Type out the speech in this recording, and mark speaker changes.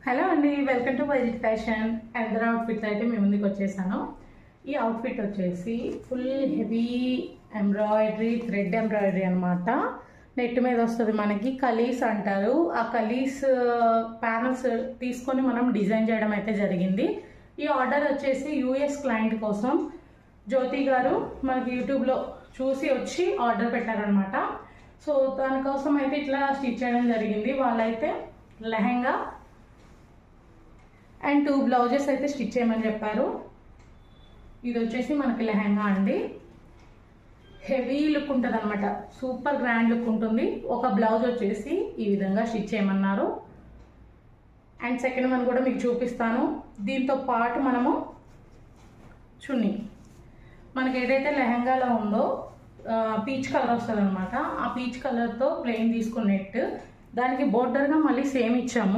Speaker 1: Hello అండి, welcome to బైజిట్ fashion. అందర్ outfit అయితే మేము ముందుకు వచ్చేసాను. ఈ అవుట్ఫిట్ వచ్చేసి full heavy embroidery, thread embroidery అనమాట. నెట్ మీద వస్తుంది, మనకి కలీస్ అంటారు. ఆ కలీస్ ప్యానల్స్ తీసుకొని మనం డిజైన్ చేయడం అయితే జరిగింది. ఈ ఆర్డర్ వచ్చేసి యూఎస్ క్లయింట్ కోసం జ్యోతి గారు మనకి యూట్యూబ్లో చూసి వచ్చి ఆర్డర్ పెట్టారనమాట. సో దానికోసం అయితే ఇట్లా స్టిచ్ చేయడం జరిగింది. వాళ్ళైతే లెహెంగా అండ్ 2 బ్లౌజెస్ అయితే స్టిచ్ చేయమని చెప్పారు. ఇది వచ్చేసి మనకి లెహెంగా అండి. హెవీ లుక్ ఉంటుంది అనమాట, సూపర్ గ్రాండ్ లుక్ ఉంటుంది. ఒక బ్లౌజ్ వచ్చేసి ఈ విధంగా స్టిచ్ చేయమన్నారు. అండ్ సెకండ్ వన్ కూడా మీకు చూపిస్తాను. దీంతో పాటు మనము చున్నీ, మనకి ఏదైతే లెహెంగాలో ఉందో పీచ్ కలర్ వస్తుంది అనమాట. ఆ పీచ్ కలర్తో ప్లెయిన్ తీసుకున్న నెట్, దానికి బోర్డర్గా మళ్ళీ సేమ్ ఇచ్చాము.